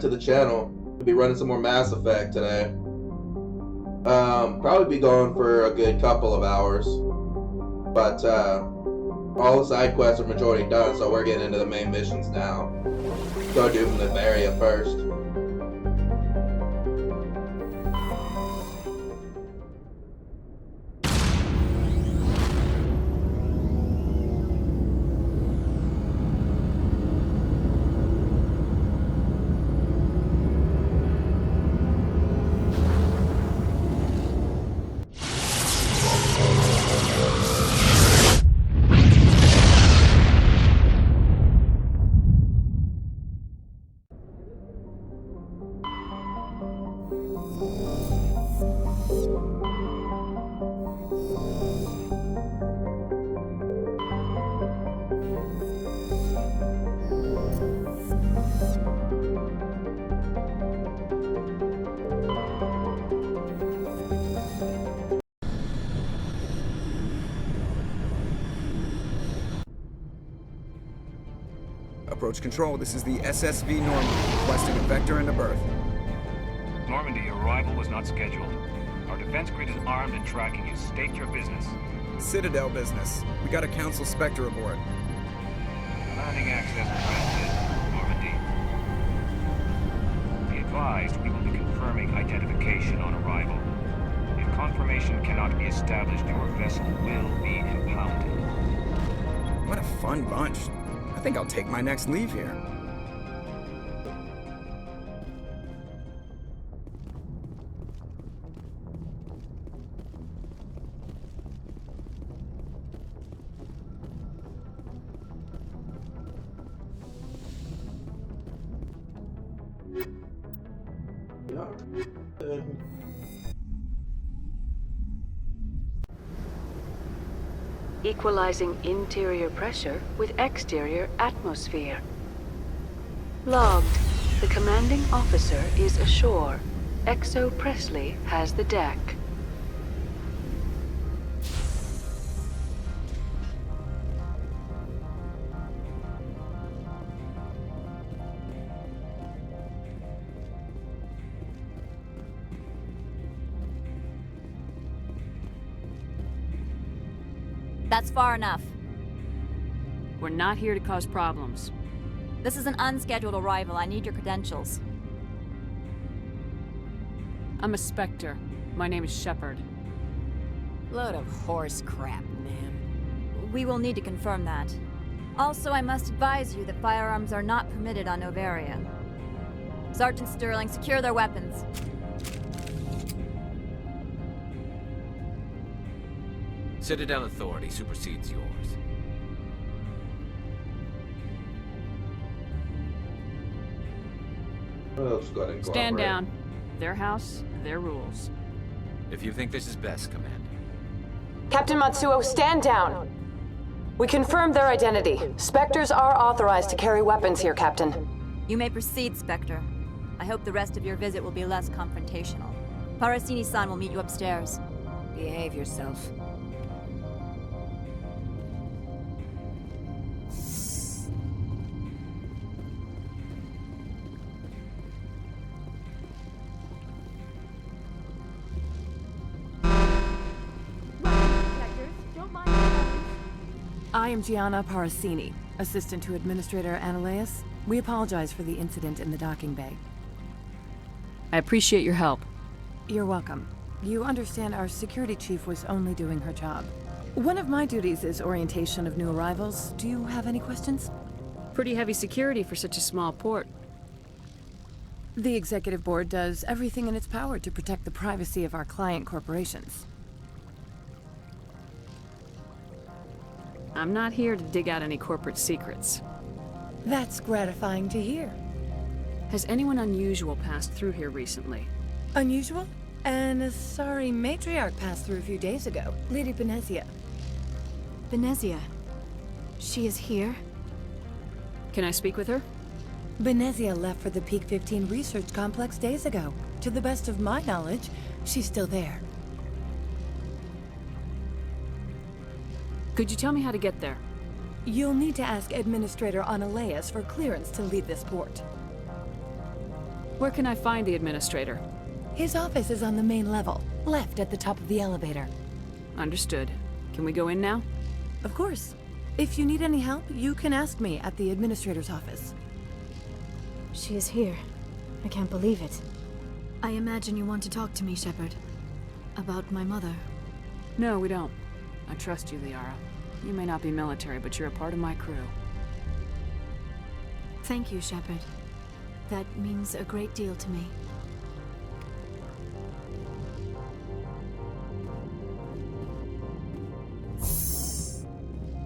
to the channel. We'll be running some more Mass Effect today. Probably be going for a good couple of hours. But all the side quests are majority done, so we're getting into the main missions now. Go do from the area first. Approach control, this is the SSV Normandy, requesting a vector and a berth. Normandy, your arrival was not scheduled. Our defense grid is armed and tracking you. State your business. Citadel business. We got a Council Spectre aboard. Landing access granted, Normandy. Be advised, we will be confirming identification on arrival. If confirmation cannot be established, your vessel will be impounded. What a fun bunch. I think I'll take my next leave here. Equalizing interior pressure with exterior atmosphere. Logged. The commanding officer is ashore. Exo Presley has the deck. That's far enough. We're not here to cause problems. This is an unscheduled arrival. I need your credentials. I'm a Spectre. My name is Shepard. Load of horse crap, ma'am. We will need to confirm that. Also, I must advise you that firearms are not permitted on Noveria. Sergeant Sterling, secure their weapons. Citadel authority supersedes yours. Stand down. Their house, their rules. If you think this is best, Commander. Captain Matsuo, stand down! We confirmed their identity. Spectres are authorized to carry weapons here, Captain. You may proceed, Spectre. I hope the rest of your visit will be less confrontational. Parasini-san will meet you upstairs. Behave yourself. I am Gianna Parasini, assistant to Administrator Analeas. We apologize for the incident in the docking bay. I appreciate your help. You're welcome. You understand our security chief was only doing her job. One of my duties is orientation of new arrivals. Do you have any questions? Pretty heavy security for such a small port. The executive board does everything in its power to protect the privacy of our client corporations. I'm not here to dig out any corporate secrets. That's gratifying to hear. Has anyone unusual passed through here recently? Unusual? An Asari matriarch passed through a few days ago. Lady Benezia. Benezia? She is here? Can I speak with her? Benezia left for the Peak 15 research complex days ago. To the best of my knowledge, she's still there. Could you tell me how to get there? You'll need to ask Administrator Analeas for clearance to leave this port. Where can I find the administrator? His office is on the main level, left at the top of the elevator. Understood. Can we go in now? Of course. If you need any help, you can ask me at the administrator's office. She is here. I can't believe it. I imagine you want to talk to me, Shepard. About my mother. No, we don't. I trust you, Liara. You may not be military, but you're a part of my crew. Thank you, Shepard. That means a great deal to me.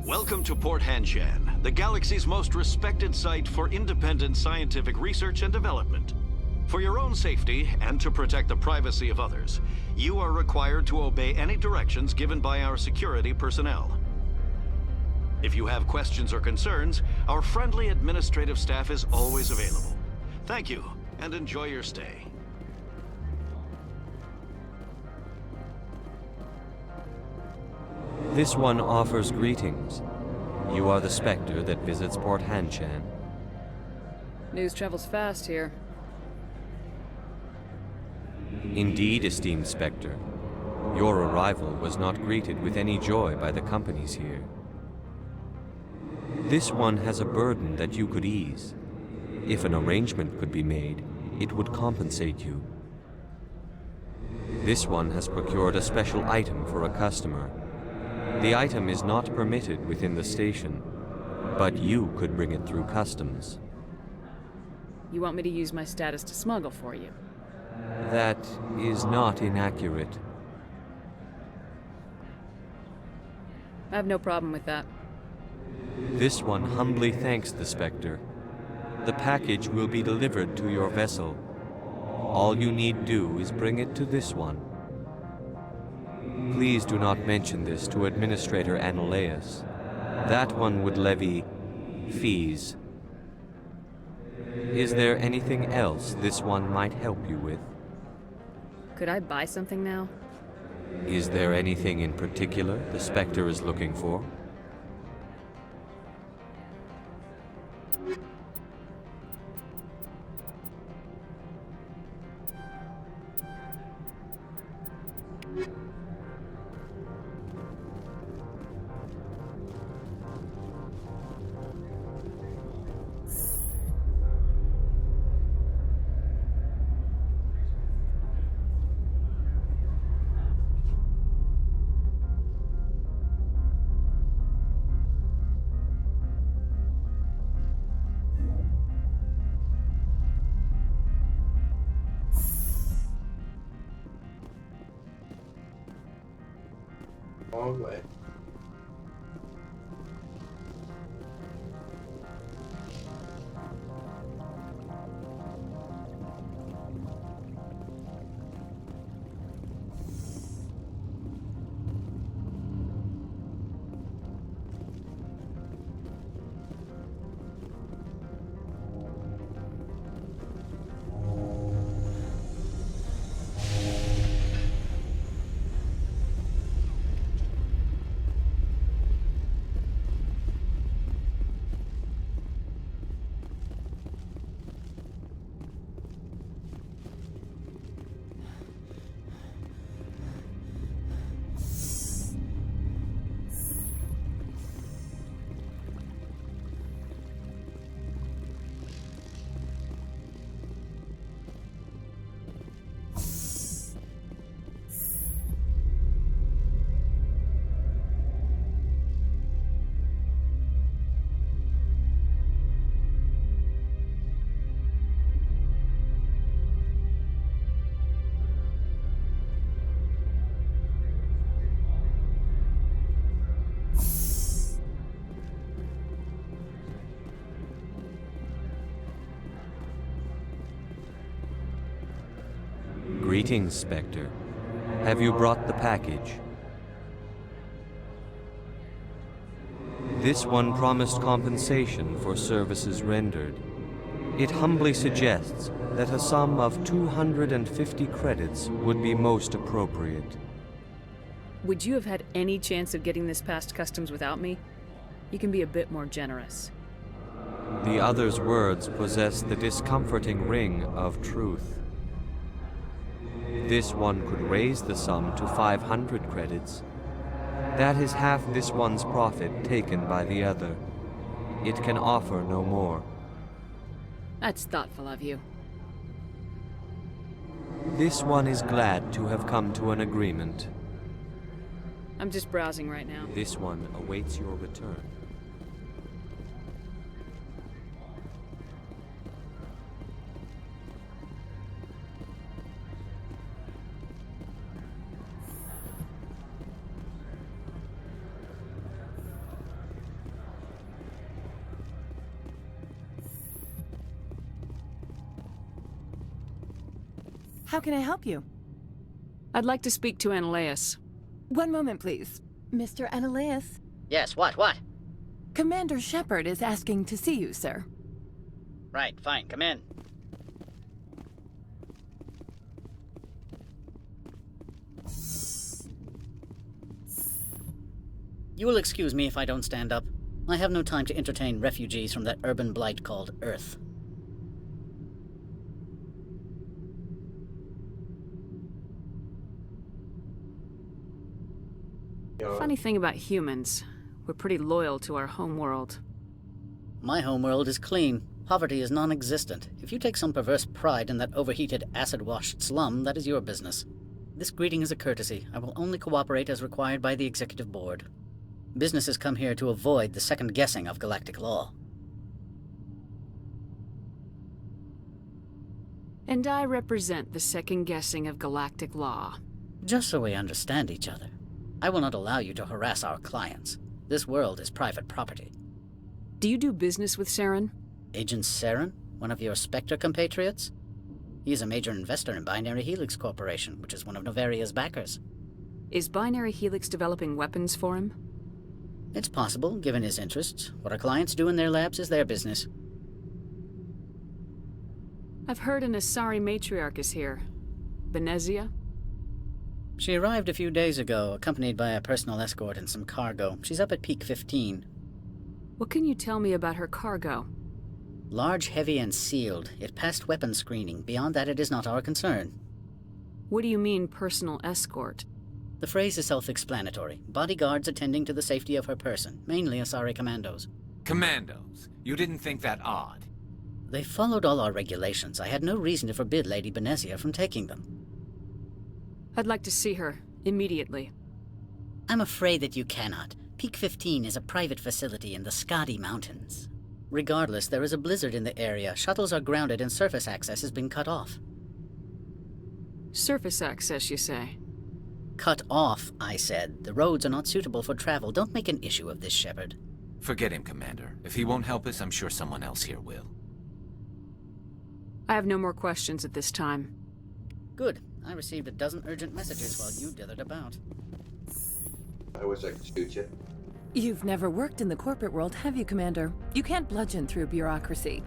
Welcome to Port Hanshan, the galaxy's most respected site for independent scientific research and development. For your own safety, and to protect the privacy of others, you are required to obey any directions given by our security personnel. If you have questions or concerns, our friendly administrative staff is always available. Thank you, and enjoy your stay. This one offers greetings. You are the Spectre that visits Port Hanshan. News travels fast here. Indeed, esteemed Spectre. Your arrival was not greeted with any joy by the companies here. This one has a burden that you could ease. If an arrangement could be made, it would compensate you. This one has procured a special item for a customer. The item is not permitted within the station, but you could bring it through customs. You want me to use my status to smuggle for you? That is not inaccurate. I have no problem with that. This one humbly thanks the Spectre. The package will be delivered to your vessel. All you need do is bring it to this one. Please do not mention this to Administrator Annaleus. That one would levy fees. Is there anything else this one might help you with? Could I buy something now? Is there anything in particular the Spectre is looking for? Long way. Greetings, Spectre. Have you brought the package? This one promised compensation for services rendered. It humbly suggests that a sum of 250 credits would be most appropriate. Would you have had any chance of getting this past customs without me? You can be a bit more generous. The other's words possess the discomforting ring of truth. This one could raise the sum to 500 credits. That is half this one's profit taken by the other. It can offer no more. That's thoughtful of you. This one is glad to have come to an agreement. I'm just browsing right now. This one awaits your return. How can I help you? I'd like to speak to Analeas. One moment, please. Mr. Analeas? Yes, what? Commander Shepard is asking to see you, sir. Right, fine, come in. You will excuse me if I don't stand up. I have no time to entertain refugees from that urban blight called Earth. Funny thing about humans, we're pretty loyal to our home world. My homeworld is clean. Poverty is non-existent. If you take some perverse pride in that overheated, acid-washed slum, that is your business. This greeting is a courtesy. I will only cooperate as required by the Executive Board. Businesses come here to avoid the second guessing of galactic law. And I represent the second guessing of galactic law. Just so we understand each other. I will not allow you to harass our clients. This world is private property. Do you do business with Saren? Agent Saren? One of your Spectre compatriots? He is a major investor in Binary Helix Corporation, which is one of Novaria's backers. Is Binary Helix developing weapons for him? It's possible, given his interests. What our clients do in their labs is their business. I've heard an Asari matriarch is here. Benezia? She arrived a few days ago, accompanied by a personal escort and some cargo. She's up at Peak 15. What can you tell me about her cargo? Large, heavy, and sealed. It passed weapons screening. Beyond that, it is not our concern. What do you mean, personal escort? The phrase is self-explanatory. Bodyguards attending to the safety of her person, mainly Asari commandos. Commandos? You didn't think that odd? They followed all our regulations. I had no reason to forbid Lady Benezia from taking them. I'd like to see her, immediately. I'm afraid that you cannot. Peak 15 is a private facility in the Skadi Mountains. Regardless, there is a blizzard in the area. Shuttles are grounded and surface access has been cut off. Surface access, you say? Cut off, I said. The roads are not suitable for travel. Don't make an issue of this, Shepard. Forget him, Commander. If he won't help us, I'm sure someone else here will. I have no more questions at this time. Good. I received a dozen urgent messages while you dithered about. I wish I could shoot you. You've never worked in the corporate world, have you, Commander? You can't bludgeon through bureaucracy.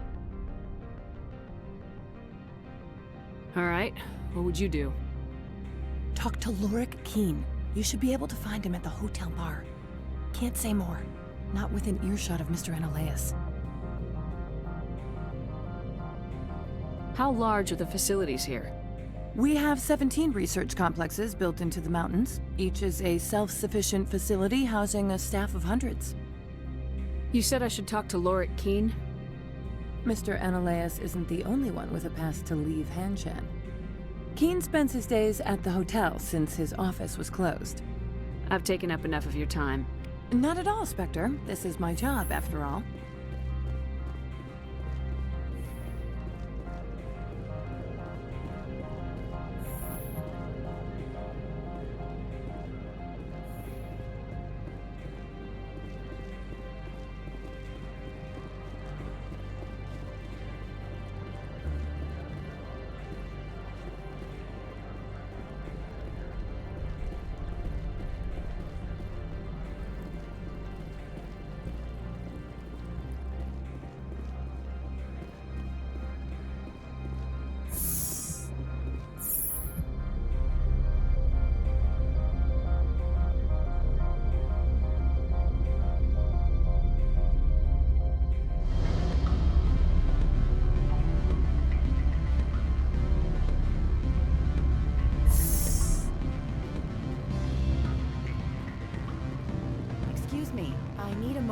All right. What would you do? Talk to Lorik Keen. You should be able to find him at the hotel bar. Can't say more. Not within earshot of Mr. Analeas. How large are the facilities here? We have 17 research complexes built into the mountains. Each is a self-sufficient facility housing a staff of hundreds. You said I should talk to Lorik Keen? Mr. Analeas isn't the only one with a pass to leave Hanshan. Keen spends his days at the hotel since his office was closed. I've taken up enough of your time. Not at all, Spectre. This is my job, after all.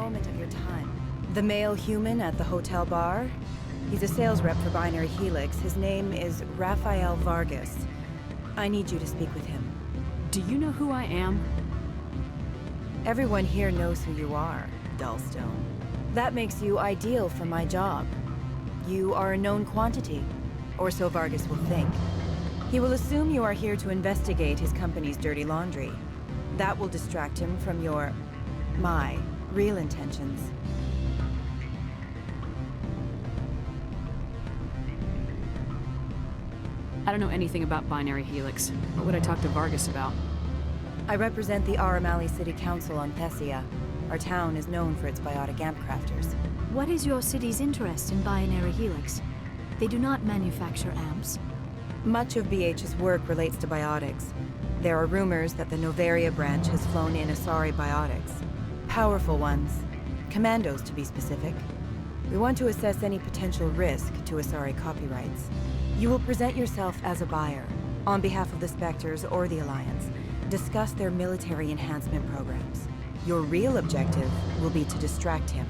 moment of your time. The male human at the hotel bar? He's a sales rep for Binary Helix. His name is Rafael Vargas. I need you to speak with him. Do you know who I am? Everyone here knows who you are, Dullstone. That makes you ideal for my job. You are a known quantity, or so Vargas will think. He will assume you are here to investigate his company's dirty laundry. That will distract him from my real intentions. I don't know anything about Binary Helix. What would I talk to Vargas about? I represent the Aramali City Council on Thessia. Our town is known for its biotic amp crafters. What is your city's interest in Binary Helix? They do not manufacture amps. Much of BH's work relates to biotics. There are rumors that the Noveria branch has flown in Asari biotics. Powerful ones. Commandos, to be specific. We want to assess any potential risk to Asari copyrights. You will present yourself as a buyer, on behalf of the Spectres or the Alliance. Discuss their military enhancement programs. Your real objective will be to distract him.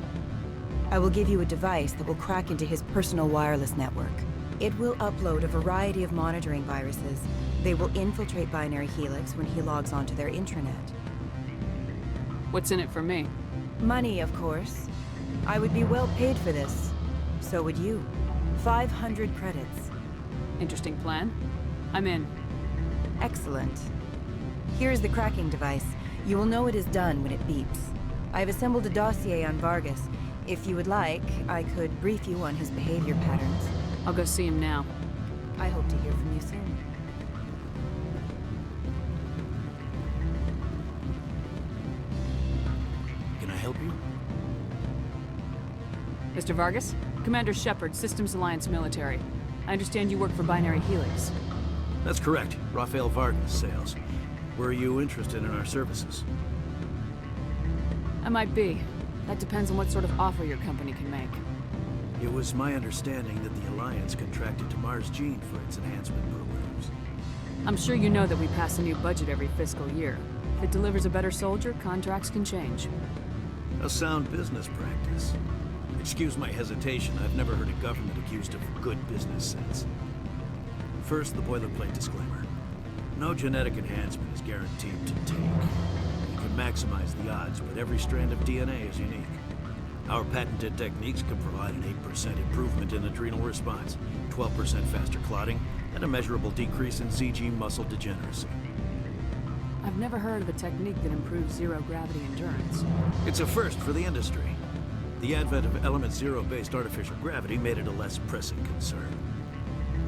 I will give you a device that will crack into his personal wireless network. It will upload a variety of monitoring viruses. They will infiltrate Binary Helix when he logs onto their intranet. What's in it for me? Money, of course. I would be well paid for this. So would you. 500 credits. Interesting plan. I'm in. Excellent. Here is the cracking device. You will know it is done when it beeps. I have assembled a dossier on Vargas. If you would like, I could brief you on his behavior patterns. I'll go see him now. I hope to hear from you soon. Can I help you? Mr. Vargas? Commander Shepard, Systems Alliance Military. I understand you work for Binary Helix. That's correct. Rafael Vargas, sales. Were you interested in our services? I might be. That depends on what sort of offer your company can make. It was my understanding that the Alliance contracted to Mars Gene for its enhancement programs. I'm sure you know that we pass a new budget every fiscal year. If it delivers a better soldier, contracts can change. A sound business practice. Excuse my hesitation, I've never heard a government accused of good business sense. First, the boilerplate disclaimer. No genetic enhancement is guaranteed to take. You can maximize the odds, but every strand of DNA is unique. Our patented techniques can provide an 8% improvement in adrenal response, 12% faster clotting, and a measurable decrease in CG muscle degeneracy. I've never heard of a technique that improves zero-gravity endurance. It's a first for the industry. The advent of Element Zero-based artificial gravity made it a less pressing concern.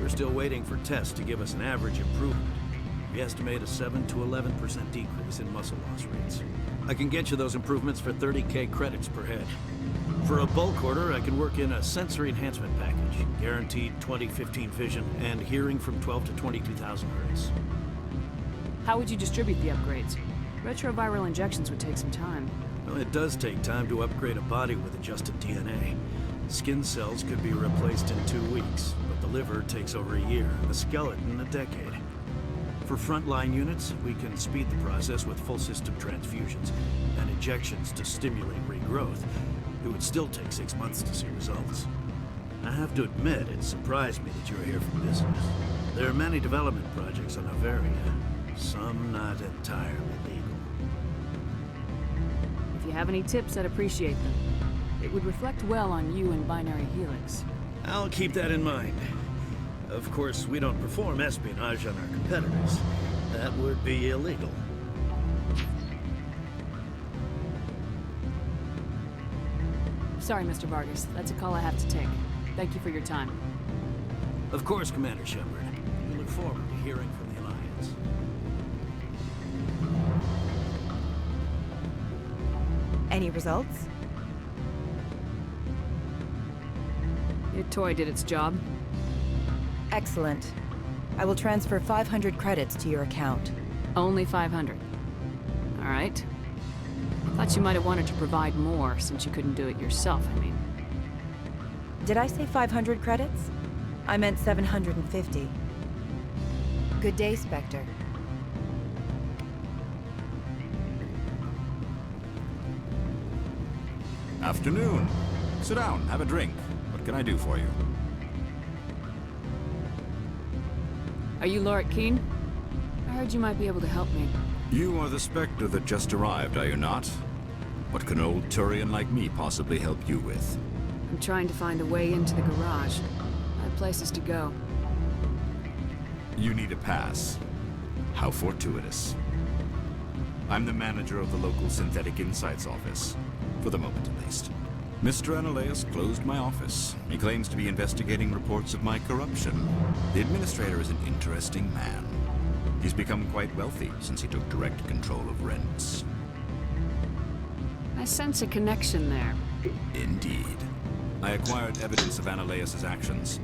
We're still waiting for tests to give us an average improvement. We estimate a 7 to 11% decrease in muscle loss rates. I can get you those improvements for 30K credits per head. For a bulk order, I can work in a sensory enhancement package, guaranteed 20/15 vision, and hearing from 12 to 22,000 hertz. How would you distribute the upgrades? Retroviral injections would take some time. Well, it does take time to upgrade a body with adjusted DNA. Skin cells could be replaced in 2 weeks, but the liver takes over a year, the skeleton a decade. For frontline units, we can speed the process with full system transfusions and injections to stimulate regrowth. It would still take 6 months to see results. I have to admit, it surprised me that you're here for business. There are many development projects on Noveria, some not entirely legal. If you have any tips, I'd appreciate them. It would reflect well on you and Binary Helix. I'll keep that in mind. Of course, we don't perform espionage on our competitors. That would be illegal. Sorry, Mr. Vargas. That's a call I have to take. Thank you for your time. Of course, Commander Shepard. We look forward to hearing from the Alliance. Any results? Your toy did its job. Excellent. I will transfer 500 credits to your account. Only 500. All right. Thought you might have wanted to provide more, since you couldn't do it yourself, I mean. Did I say 500 credits? I meant 750. Good day, Spectre. Afternoon. Sit down, have a drink. What can I do for you? Are you Lorik Qian? I heard you might be able to help me. You are the Spectre that just arrived, are you not? What can old Turian like me possibly help you with? I'm trying to find a way into the garage. I have places to go. You need a pass. How fortuitous. I'm the manager of the local Synthetic Insights office. For the moment, at least. Mr. Analeas closed my office. He claims to be investigating reports of my corruption. The administrator is an interesting man. He's become quite wealthy since he took direct control of rents. I sense a connection there. Indeed. I acquired evidence of Analeas' actions.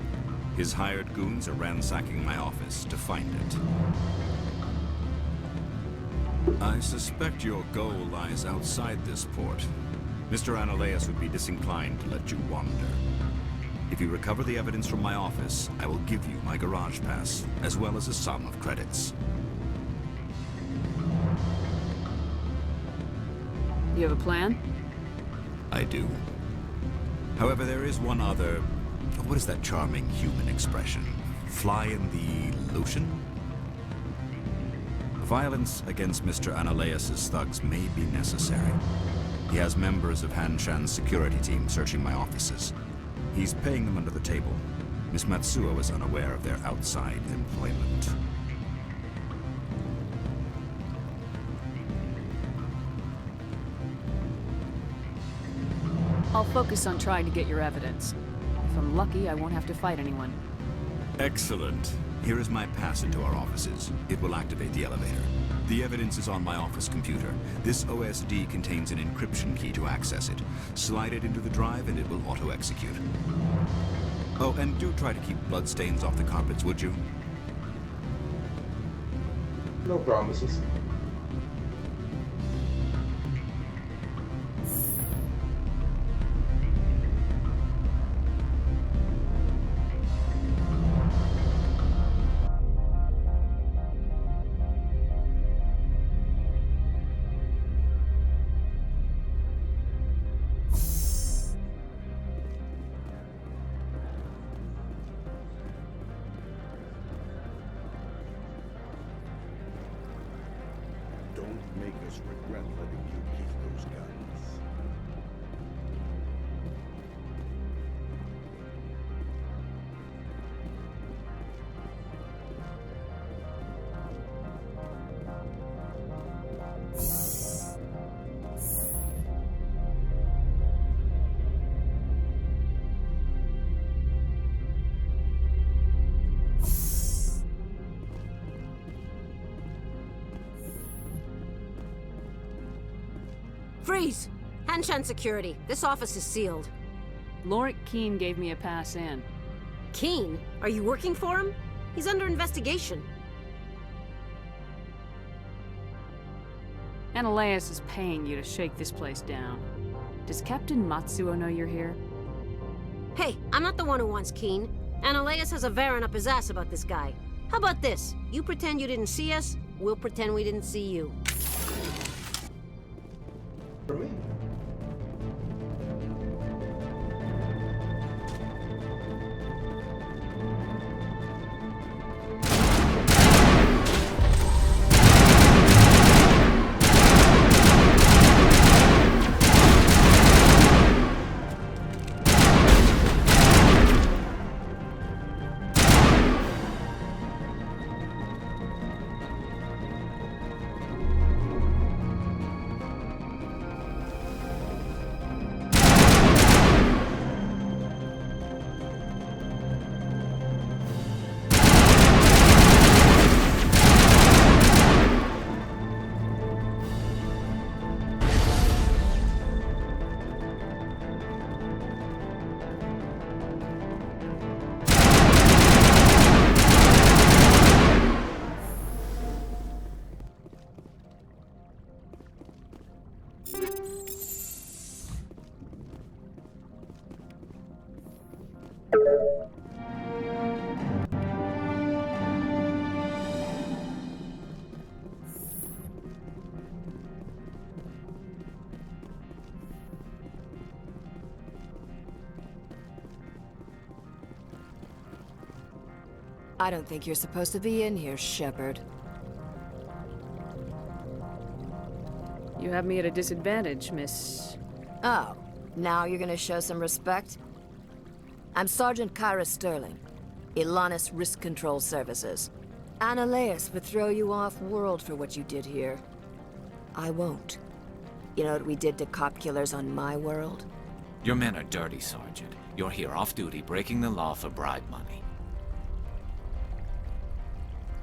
His hired goons are ransacking my office to find it. I suspect your goal lies outside this port. Mr. Analeas would be disinclined to let you wander. If you recover the evidence from my office, I will give you my garage pass, as well as a sum of credits. You have a plan? I do. However, there is one other... What is that charming human expression? Fly in the lotion? Violence against Mr. Analeas' thugs may be necessary. He has members of Han Shan's security team searching my offices. He's paying them under the table. Miss Matsuo is unaware of their outside employment. I'll focus on trying to get your evidence. If I'm lucky, I won't have to fight anyone. Excellent. Here is my pass into our offices. It will activate the elevator. The evidence is on my office computer. This OSD contains an encryption key to access it. Slide it into the drive and it will auto-execute. Oh, and do try to keep bloodstains off the carpets, would you? No promises. Don't make us regret letting you keep those guns. Freeze! Han Shan Security. This office is sealed. Lorik Qian gave me a pass in. Qian? Are you working for him? He's under investigation. Analeas is paying you to shake this place down. Does Captain Matsuo know you're here? Hey, I'm not the one who wants Qian. Analeas has a Varen up his ass about this guy. How about this? You pretend you didn't see us, we'll pretend we didn't see you. For me. I don't think you're supposed to be in here, Shepard. You have me at a disadvantage, Miss... Oh, now you're gonna show some respect? I'm Sergeant Kyra Sterling, Ilanis Risk Control Services. Annaleus would throw you off-world for what you did here. I won't. You know what we did to cop killers on my world? Your men are dirty, Sergeant. You're here off-duty, breaking the law for bribe money.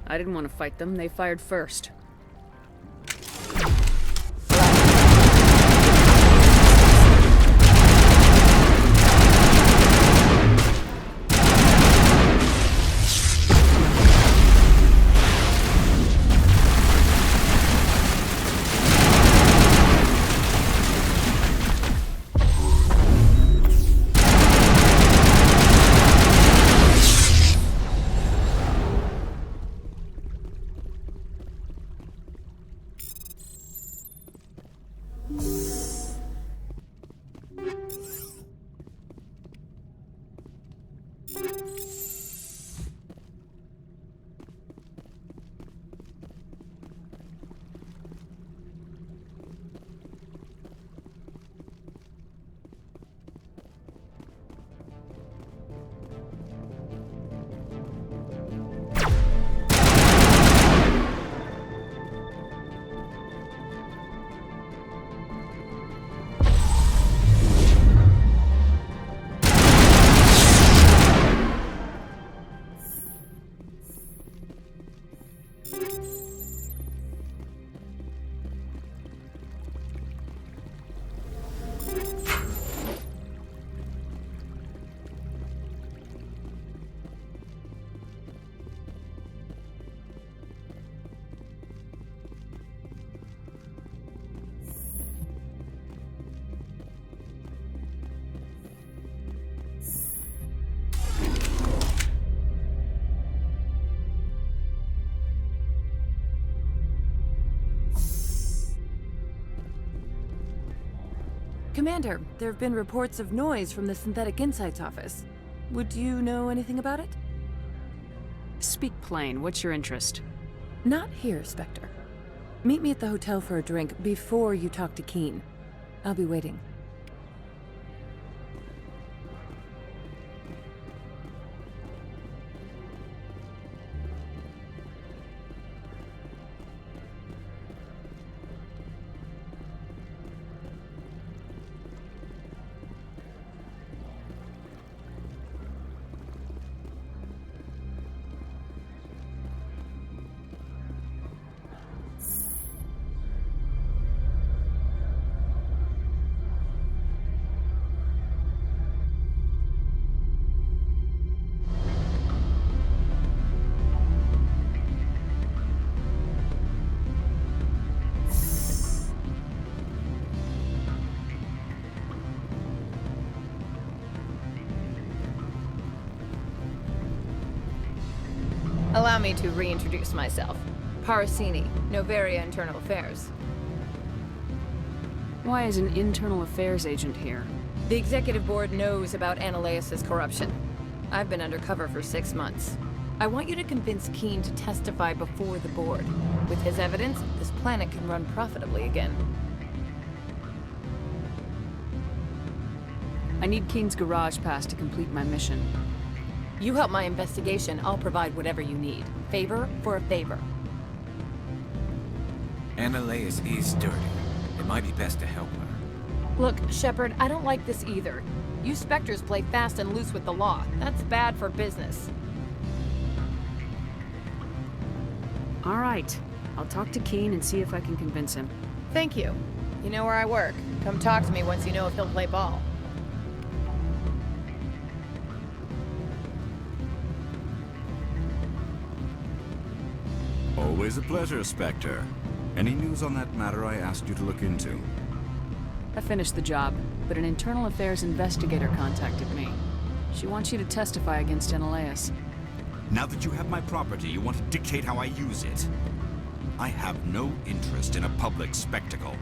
I didn't want to fight them. They fired first. Commander, there have been reports of noise from the Synthetic Insights office. Would you know anything about it? Speak plain. What's your interest? Not here, Spectre. Meet me at the hotel for a drink before you talk to Keen. I'll be waiting. Allow me to reintroduce myself. Parasini, Noveria Internal Affairs. Why is an internal affairs agent here? The Executive Board knows about Annaleus' corruption. I've been undercover for 6 months. I want you to convince Keen to testify before the Board. With his evidence, this planet can run profitably again. I need Keen's garage pass to complete my mission. You help my investigation, I'll provide whatever you need. Favor for a favor. Annaleus is dirty. It might be best to help her. Look, Shepard, I don't like this either. You Spectres play fast and loose with the law. That's bad for business. All right. I'll talk to Keen and see if I can convince him. Thank you. You know where I work. Come talk to me once you know if he'll play ball. Always a pleasure, Spectre. Any news on that matter I asked you to look into? I finished the job, but an internal affairs investigator contacted me. She wants you to testify against Annaleus. Now that you have my property, you want to dictate how I use it. I have no interest in a public spectacle.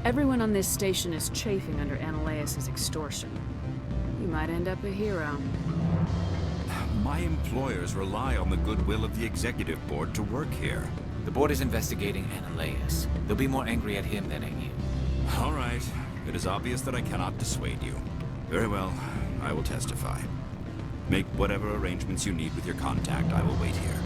Everyone on this station is chafing under Annaleus' extortion. You might end up a hero. My My employers rely on the goodwill of the executive board to work here. The board is investigating Analeus. They'll be more angry at him than at you. All right. It is obvious that I cannot dissuade you. Very well. I will testify. Make whatever arrangements you need with your contact. I will wait here.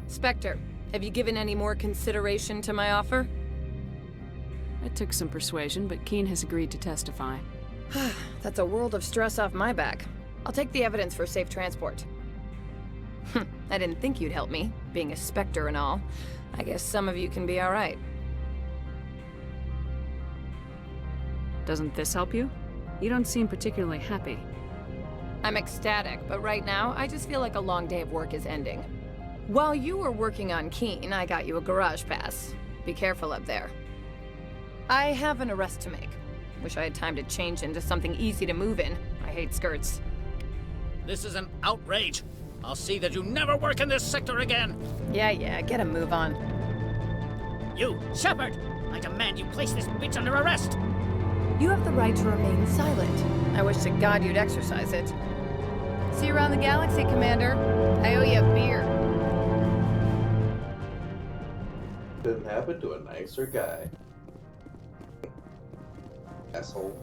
Spectre, have you given any more consideration to my offer? It took some persuasion, but Keen has agreed to testify. That's a world of stress off my back. I'll take the evidence for safe transport. I didn't think you'd help me, being a Spectre and all. I guess some of you can be alright. Doesn't this help you? You don't seem particularly happy. I'm ecstatic, but right now, I just feel like a long day of work is ending. While you were working on Keen, I got you a garage pass. Be careful up there. I have an arrest to make. Wish I had time to change into something easy to move in. I hate skirts. This is an outrage. I'll see that you never work in this sector again. Yeah, get a move on. You, Shepard! I demand you place this bitch under arrest! You have the right to remain silent. I wish to God you'd exercise it. See you around the galaxy, Commander. I owe you a beer. Couldn't happen to a nicer guy. Asshole.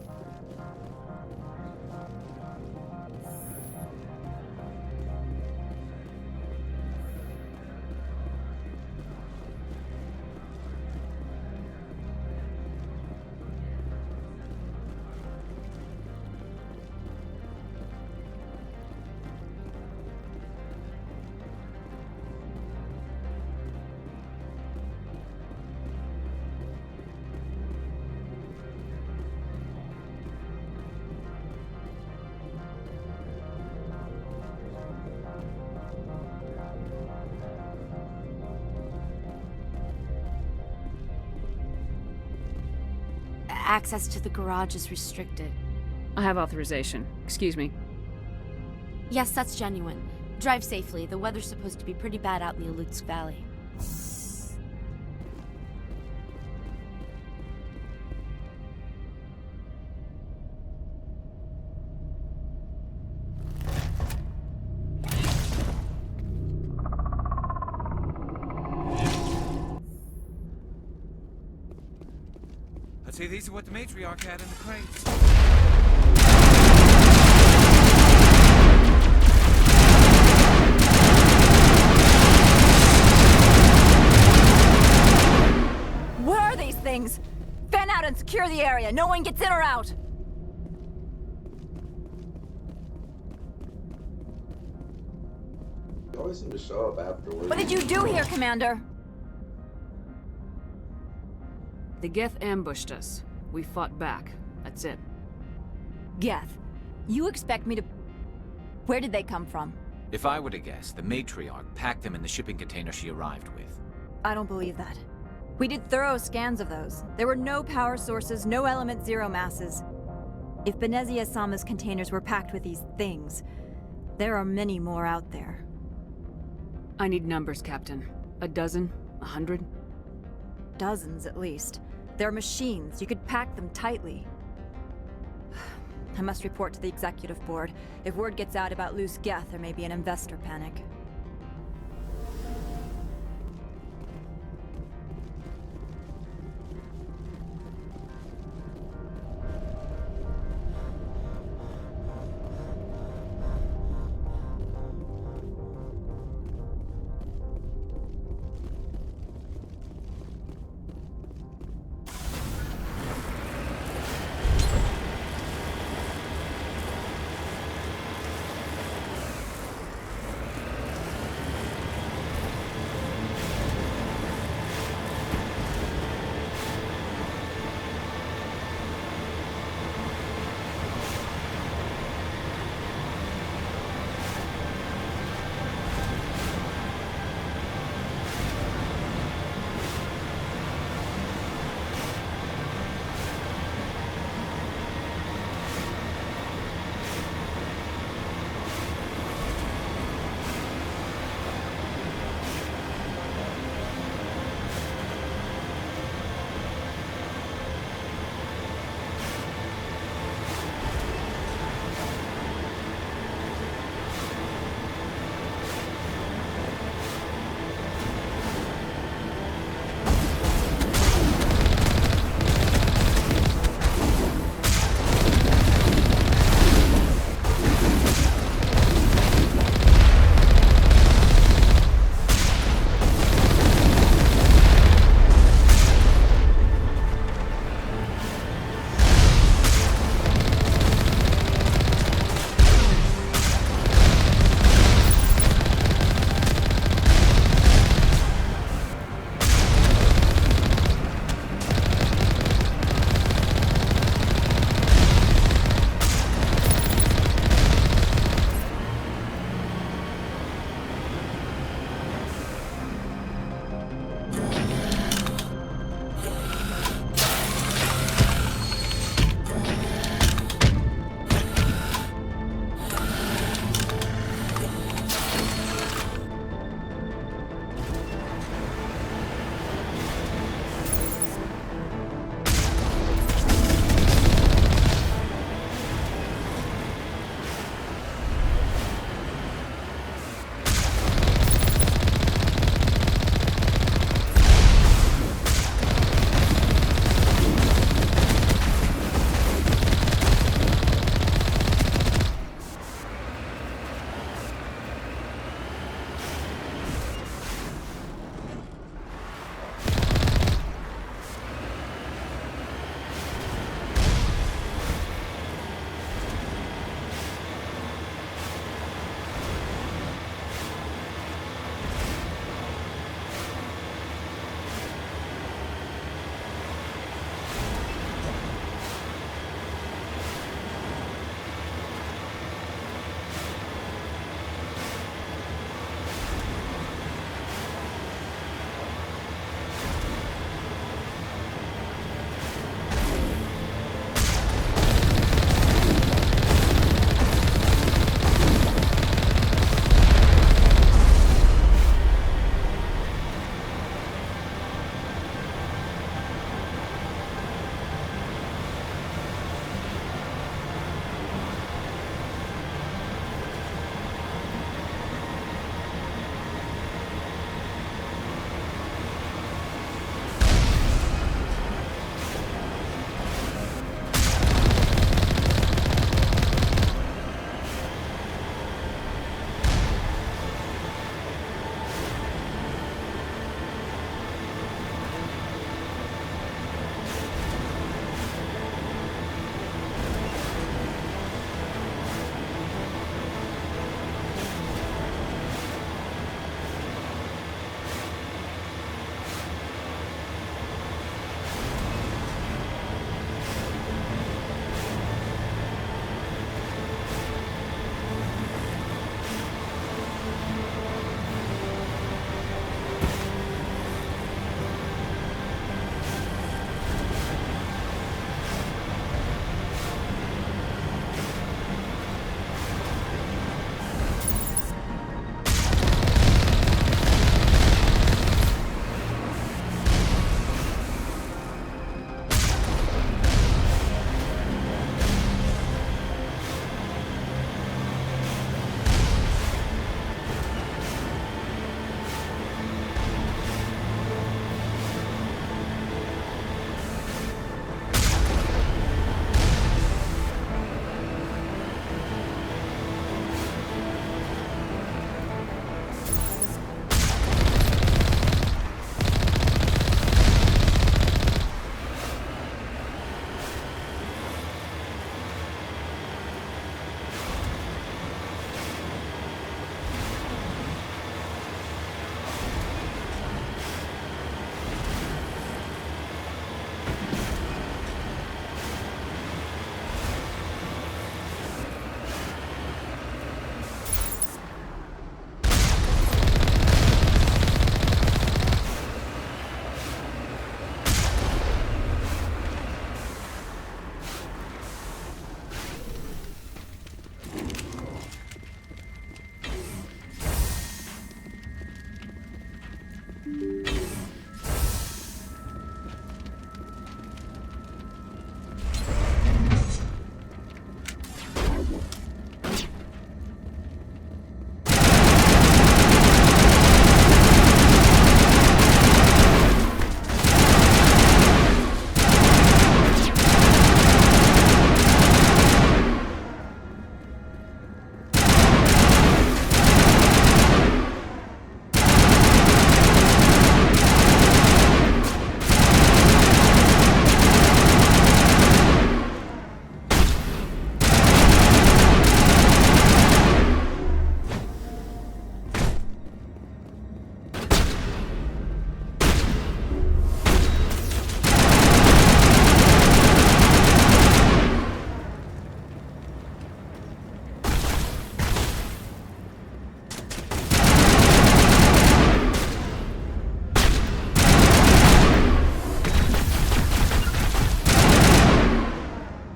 Access to the garage is restricted. I have authorization. Excuse me. Yes, that's genuine. Drive safely. The weather's supposed to be pretty bad out in the Alutsk Valley. I'd say these are what the matriarch had in the crates. What are these things? Fan out and secure the area. No one gets in or out. You always seem to show up afterwards. What did you do here, Commander? The Geth ambushed us. We fought back. That's it. Geth, you expect me to... Where did they come from? If I were to guess, the matriarch packed them in the shipping container she arrived with. I don't believe that. We did thorough scans of those. There were no power sources, no element zero masses. If Benezia Sama's containers were packed with these things, there are many more out there. I need numbers, Captain. A dozen? 100? Dozens, at least. They're machines. You could pack them tightly. I must report to the executive board. If word gets out about loose Geth, there may be an investor panic.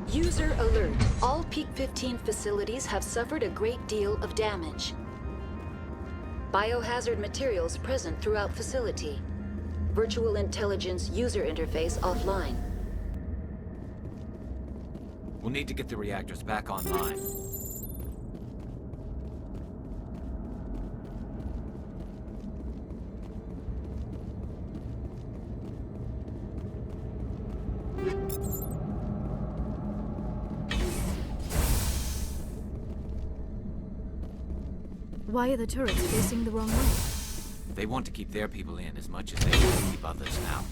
User alert. All Peak 15 facilities have suffered a great deal of damage. Biohazard materials present throughout facility. Virtual intelligence user interface offline. We'll need to get the reactors back online. Why are the turrets facing the wrong way? They want to keep their people in as much as they want to keep others out.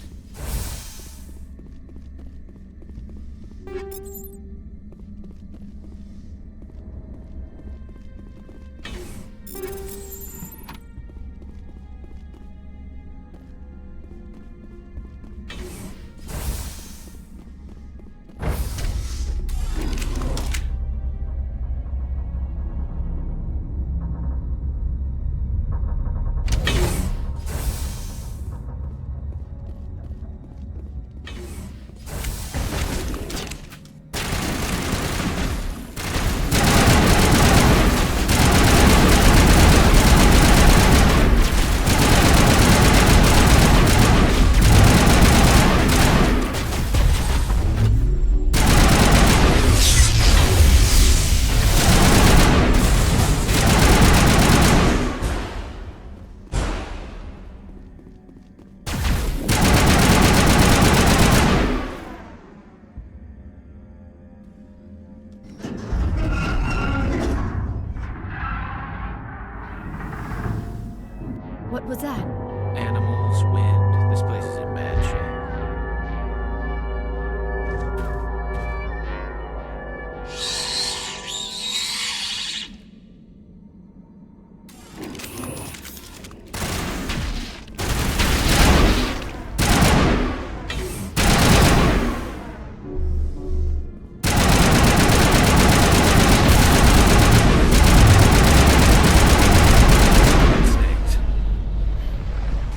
What was that? Animals, wind. This place is in bad shape.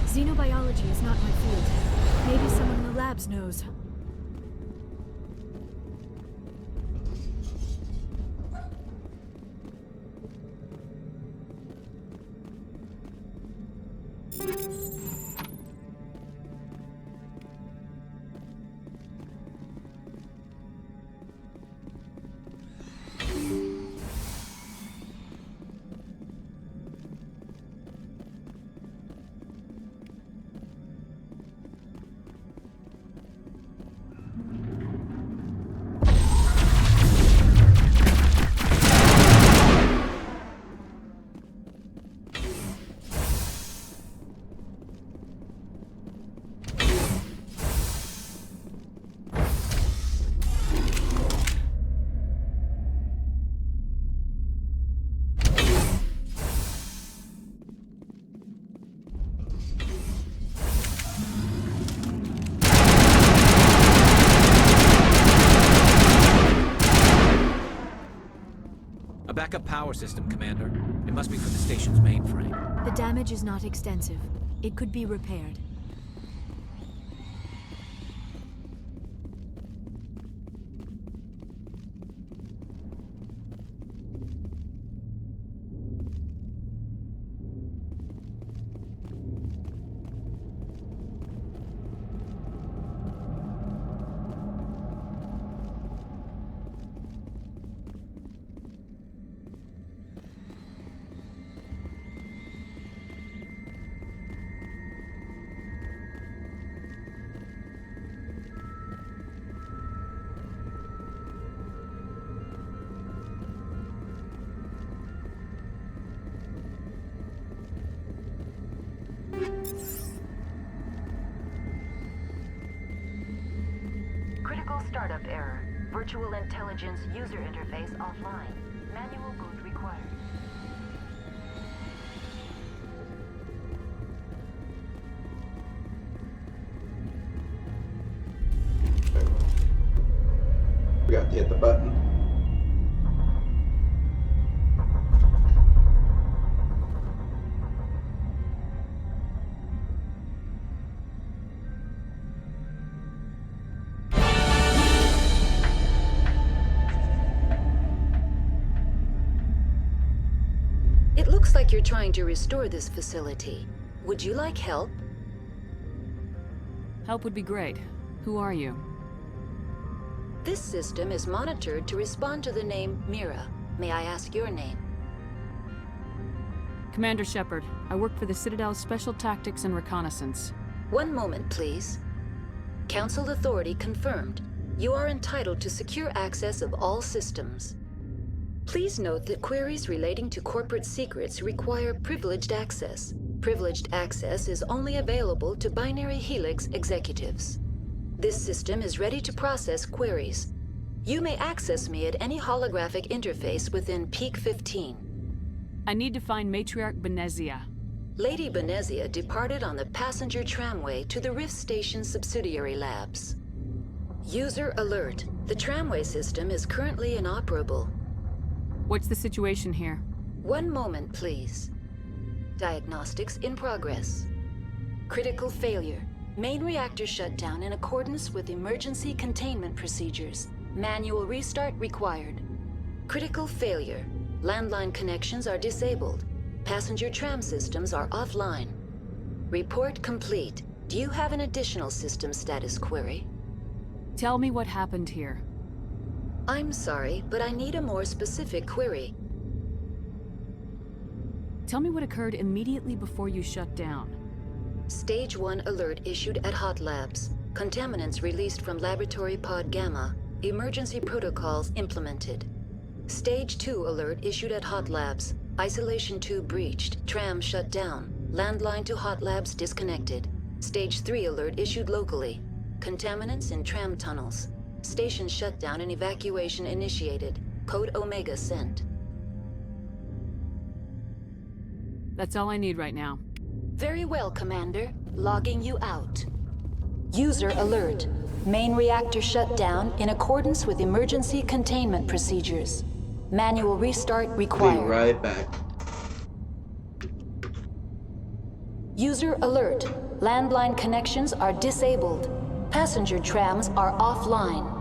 Xenobiology is not my field. Maybe someone in the labs knows. A backup power system, Commander. It must be from the station's mainframe. The damage is not extensive. It could be repaired. Terminal startup error. Virtual intelligence user interface offline. Manual boot required. We got to hit the button. It looks like you're trying to restore this facility. Would you like help? Help would be great. Who are you? This system is monitored to respond to the name Mira. May I ask your name? Commander Shepard. I work for the Citadel's Special Tactics and Reconnaissance. One moment, please. Council authority confirmed. You are entitled to secure access of all systems. Please note that queries relating to corporate secrets require privileged access. Privileged access is only available to Binary Helix executives. This system is ready to process queries. You may access me at any holographic interface within Peak 15. I need to find Matriarch Benezia. Lady Benezia departed on the passenger tramway to the Rift Station subsidiary labs. User alert. The tramway system is currently inoperable. What's the situation here? One moment, please. Diagnostics in progress. Critical failure. Main reactor shut down in accordance with emergency containment procedures. Manual restart required. Critical failure. Landline connections are disabled. Passenger tram systems are offline. Report complete. Do you have an additional system status query? Tell me what happened here. I'm sorry, but I need a more specific query. Tell me what occurred immediately before you shut down. Stage 1 alert issued at Hot Labs. Contaminants released from Laboratory Pod Gamma. Emergency protocols implemented. Stage 2 alert issued at Hot Labs. Isolation tube breached. Tram shut down. Landline to Hot Labs disconnected. Stage 3 alert issued locally. Contaminants in tram tunnels. Station shutdown and evacuation initiated. Code Omega sent. That's all I need right now. Very well, Commander. Logging you out. User alert. Main reactor shut down in accordance with emergency containment procedures. Manual restart required. Be right back. User alert. Landline connections are disabled. Passenger trams are offline.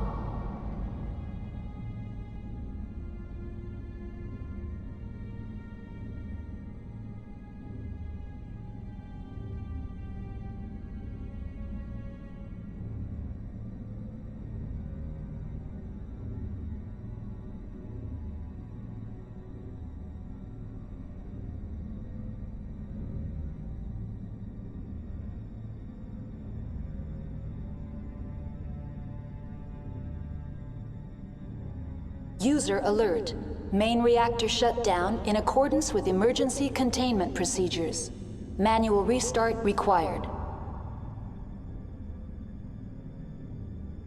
User alert. Main reactor shut down in accordance with emergency containment procedures. Manual restart required.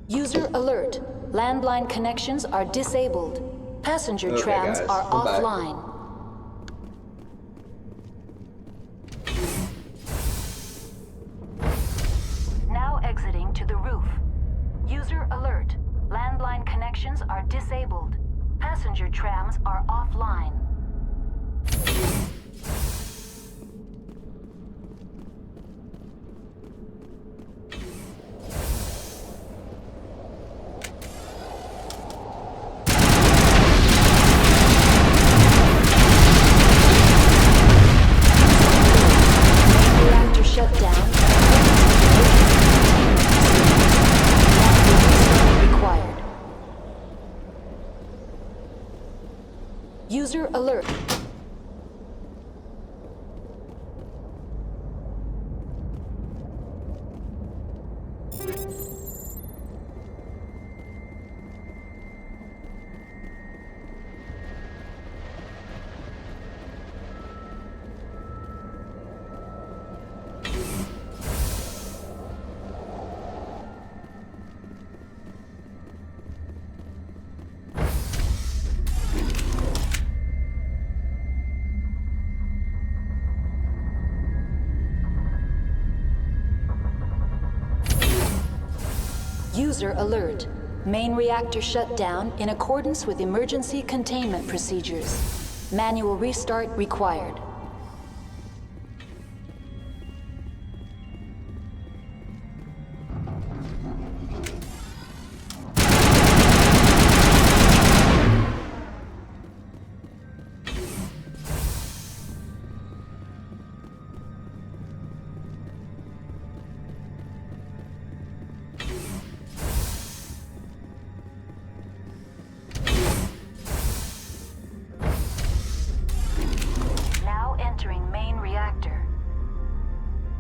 User alert. Landline connections are disabled. Passenger trams guys, are I'm back. offline. Now exiting to the roof. User alert. Landline connections are disabled. Passenger trams are offline. Reactor shut down. Required. User alert. User alert. Main reactor shut down in accordance with emergency containment procedures. Manual restart required.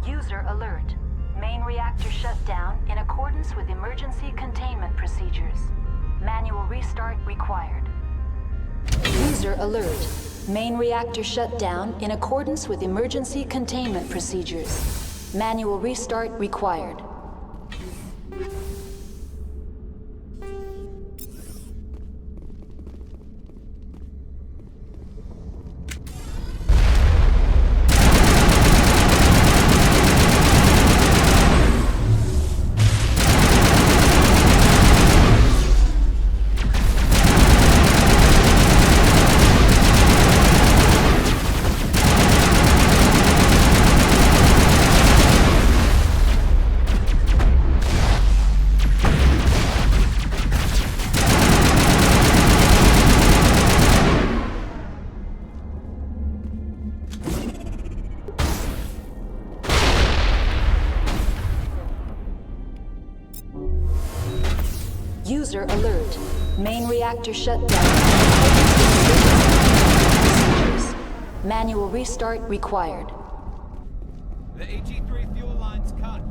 User alert. Main reactor shut down in accordance with emergency containment procedures. Manual restart required. User alert. Main reactor shut down in accordance with emergency containment procedures. Manual restart required. User alert. Main reactor shut down. Manual restart required. The AG-3 fuel line's cut.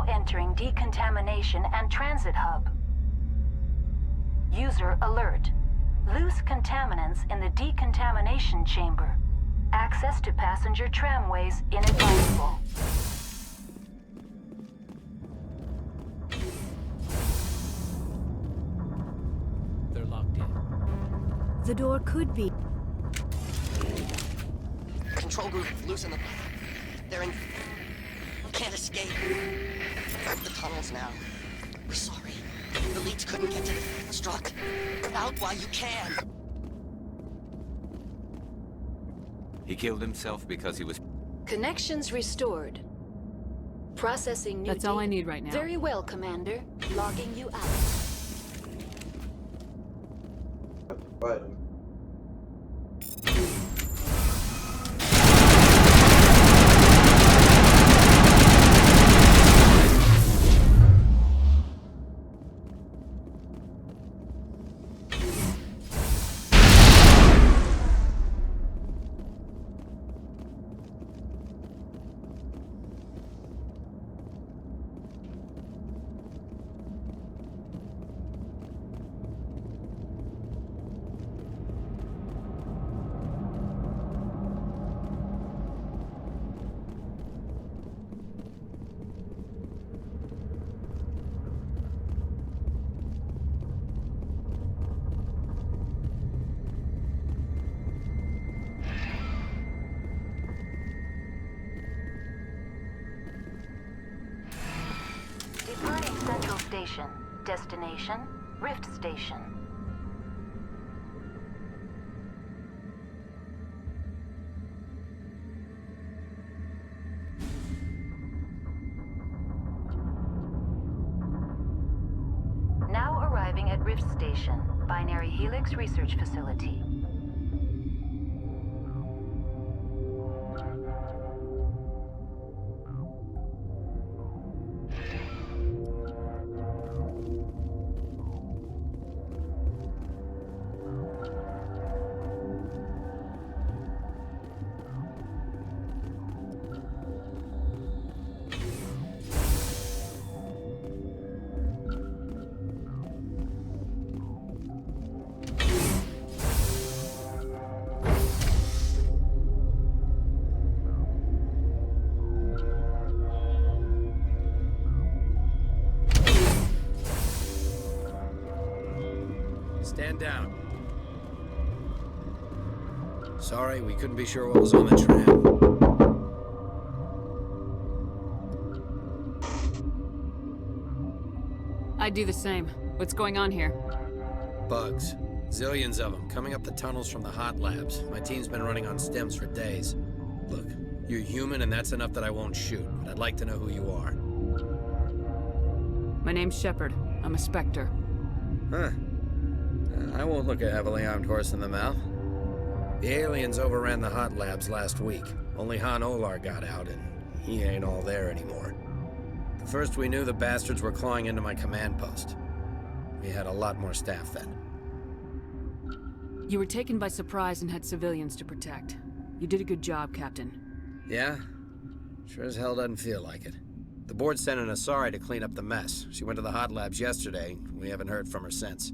Entering decontamination and transit hub. User alert. Loose contaminants in the decontamination chamber. Access to passenger tramways inadvisable. They're locked in. The door could be. Control group, loosen them. They're in. Can't escape. Out the tunnels now. We're sorry. The leads couldn't get to the struck. Get out while you can. He killed himself because he was... Connections restored. Processing new That's all I need right now. Very well, Commander. Logging you out. Bye. station. Destination, Rift Station. Now arriving at Rift Station, Binary Helix Research Facility. Stand down. Sorry, we couldn't be sure what was on the tram. I'd do the same. What's going on here? Bugs. Zillions of them, coming up the tunnels from the hot labs. My team's been running on stems for days. Look, you're human and that's enough that I won't shoot, but I'd like to know who you are. My name's Shepard. I'm a Spectre. Huh. I won't look a heavily armed horse in the mouth. The aliens overran the hot labs last week. Only Han Olar got out, and he ain't all there anymore. The first we knew, the bastards were clawing into my command post. We had a lot more staff then. You were taken by surprise and had civilians to protect. You did a good job, Captain. Yeah? Sure as hell doesn't feel like it. The board sent an Asari to clean up the mess. She went to the hot labs yesterday. We haven't heard from her since.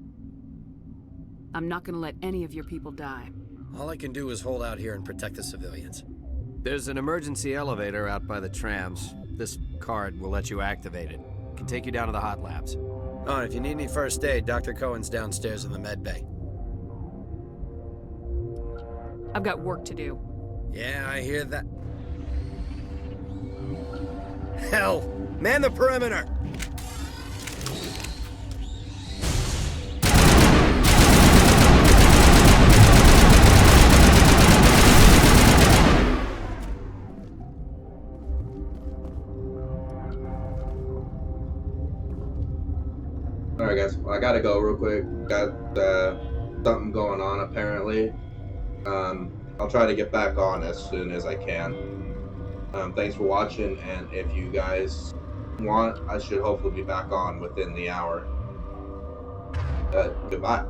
I'm not gonna let any of your people die. All I can do is hold out here and protect the civilians. There's an emergency elevator out by the trams. This card will let you activate it. Can take you down to the hot labs. Oh, and if you need any first aid, Dr. Cohen's downstairs in the med bay. I've got work to do. Yeah, I hear that. Hell! Man the perimeter! Alright guys, well, I gotta go real quick. Got something going on apparently. I'll try to get back on as soon as I can. Thanks for watching, and if you guys want, I should hopefully be back on within the hour. Goodbye.